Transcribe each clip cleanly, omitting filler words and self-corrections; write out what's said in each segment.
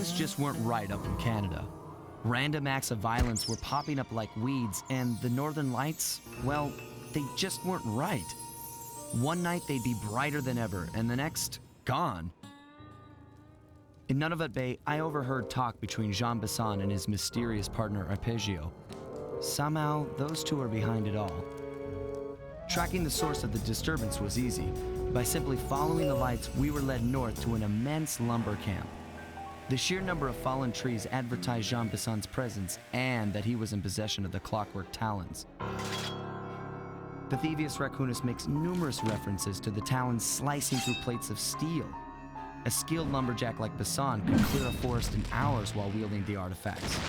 Things just weren't right up in Canada. Random acts of violence were popping up like weeds, and the Northern Lights, well, they just weren't right. One night they'd be brighter than ever, and the next, gone. In Nunavut Bay, I overheard talk between Jean Bisson and his mysterious partner Arpeggio. Somehow, those two are behind it all. Tracking the source of the disturbance was easy. By simply following the lights, we were led north to an immense lumber camp. The sheer number of fallen trees advertised Jean Bisson's presence and that he was in possession of the clockwork talons. The Thieves Raccoonus makes numerous references to the talons slicing through plates of steel. A skilled lumberjack like Bisson could clear a forest in hours while wielding the artifacts.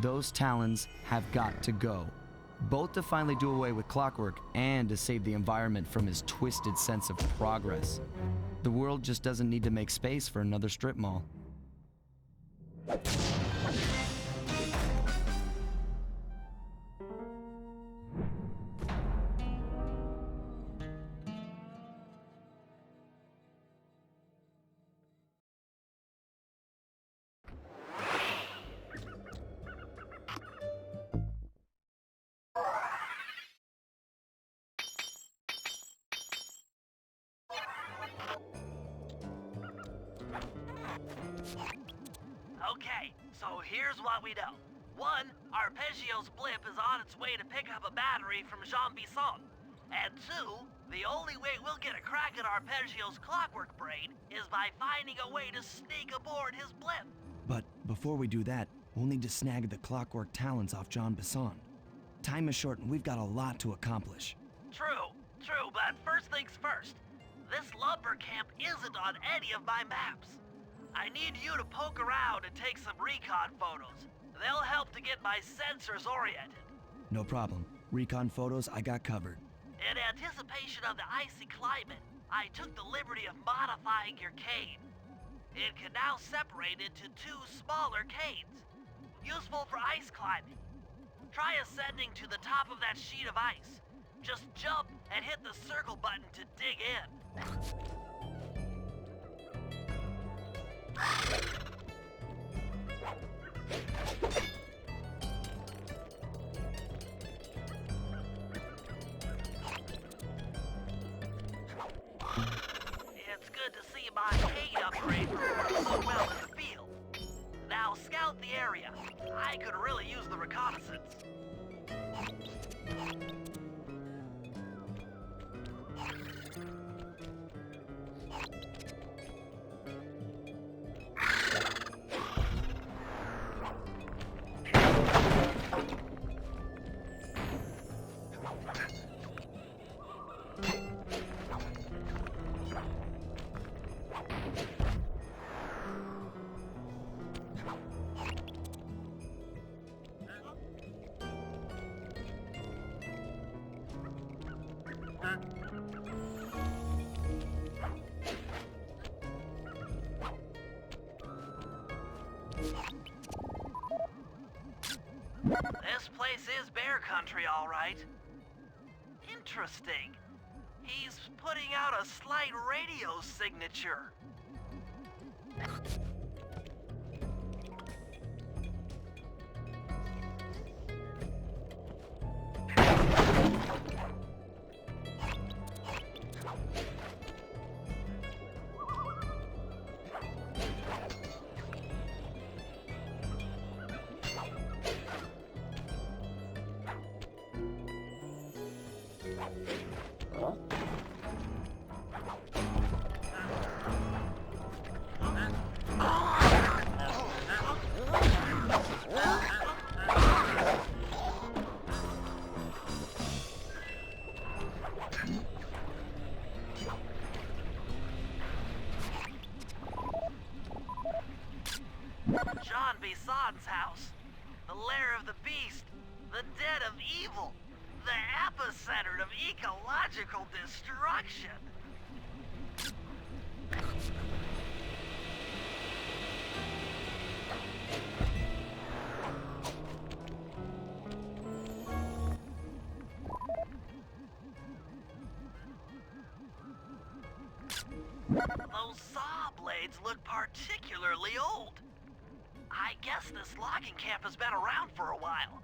Those talons have got to go, both to finally do away with clockwork and to save the environment from his twisted sense of progress. The world just doesn't need to make space for another strip mall. Okay, so here's what we know. One, Arpeggio's blip is on its way to pick up a battery from Jean Bisson. And two, the only way we'll get a crack at Arpeggio's clockwork brain is by finding a way to sneak aboard his blip. But before we do that, we'll need to snag the clockwork talons off Jean Bisson. Time is short and we've got a lot to accomplish. True, but first things first. This lumber camp isn't on any of my maps. I need you to poke around and take some recon photos. They'll help to get my sensors oriented. No problem. Recon photos I got covered. In anticipation of the icy climate, I took the liberty of modifying your cane. It can now separate into two smaller canes, useful for ice climbing. Try ascending to the top of that sheet of ice. Just jump and hit the circle button to dig in. It's good to see my cane upgrade working so well in the field. Now scout the area. I could really use the reconnaissance. This place is bear country, all right. Interesting. He's putting out a slight radio signature. Jean Bisson's house. The lair of the beast. The den of evil. The epicenter of ecological destruction. Those saw blades really old. I guess this logging camp has been around for a while.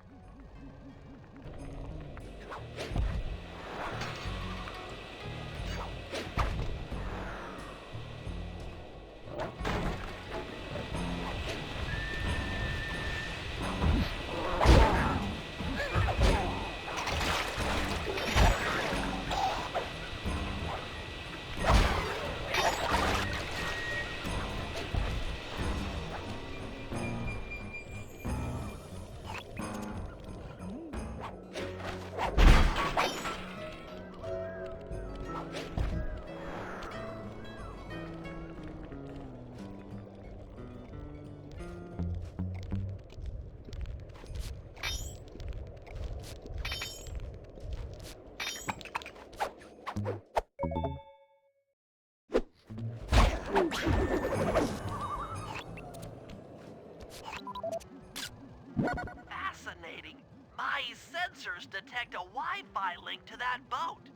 Fascinating. My sensors detect a Wi-Fi link to that boat.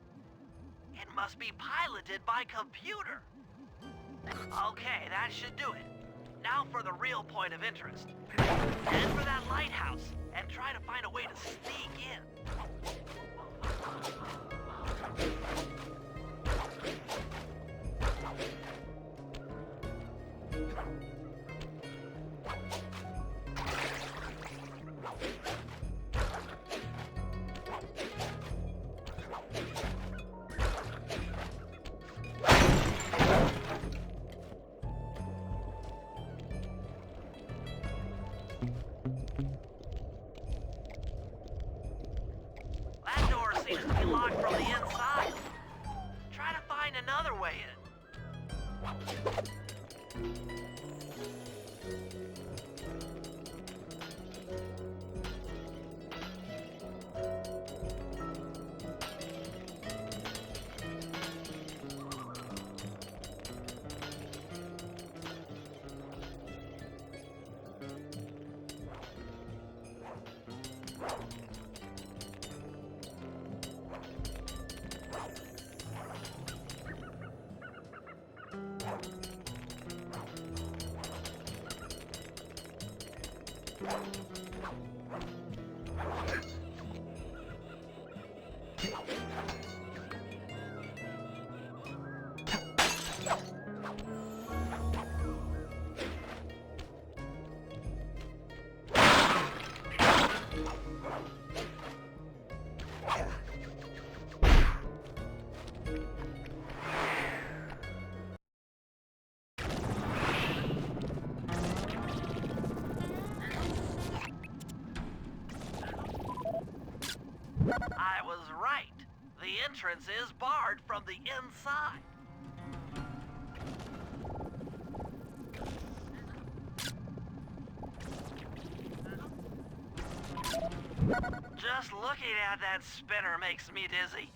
It must be piloted by computer. Okay, that should do it. Now for the real point of interest. Head for that lighthouse and try to find a way to sneak in. That door seems to be locked from the inside. Try to find another way in. I was right. The entrance is barred from the inside. Just looking at that spinner makes me dizzy.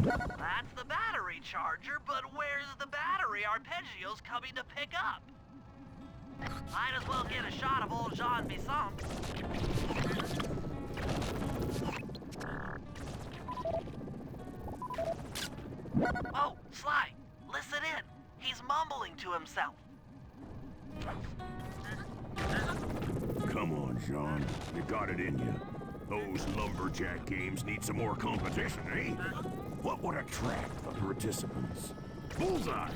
That's the battery charger, but where's the battery arpeggios coming to pick up? Might as well get a shot of old Jean Bisson. Oh, Sly, listen in. He's mumbling to himself. Come on, Jean. You got it in you. Those lumberjack games need some more competition, eh? What would attract the participants? Bullseye!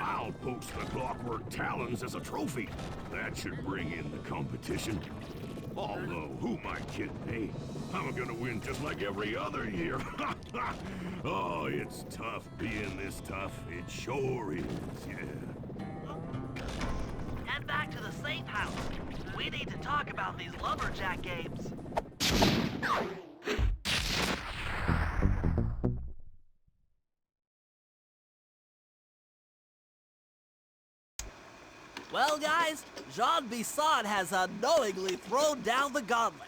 I'll post the clockwork talons as a trophy. That should bring in the competition. Although, who am I kidding, eh? I'm gonna win just like every other year. Oh, it's tough being this tough. It sure is, yeah. Head back to the safe house. We need to talk about these lumberjack games. Well, guys, Jean Bisson has unknowingly thrown down the gauntlet.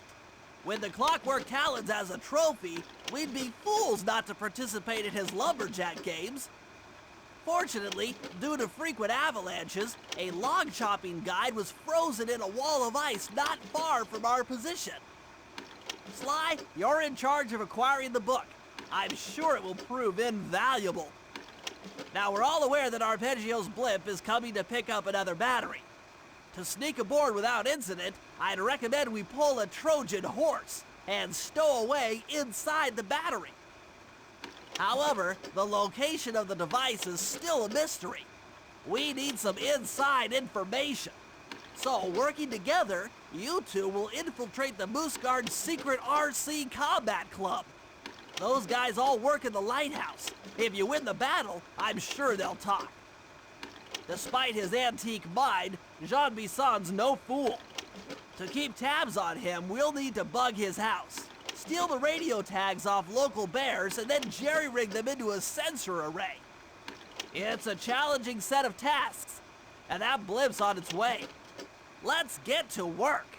With the Clockwork Talons as a trophy, we'd be fools not to participate in his lumberjack games. Fortunately, due to frequent avalanches, a log chopping guide was frozen in a wall of ice not far from our position. Sly, you're in charge of acquiring the book. I'm sure it will prove invaluable. Now, we're all aware that Arpeggio's blimp is coming to pick up another battery. To sneak aboard without incident, I'd recommend we pull a Trojan horse and stow away inside the battery. However, the location of the device is still a mystery. We need some inside information. So, working together, you two will infiltrate the Moose Guard's secret RC combat club. Those guys all work in the lighthouse. If you win the battle, I'm sure they'll talk. Despite his antique mind, Jean Bisson's no fool. To keep tabs on him, we'll need to bug his house, steal the radio tags off local bears, and then jerry-rig them into a sensor array. It's a challenging set of tasks, and that blimp's on its way. Let's get to work.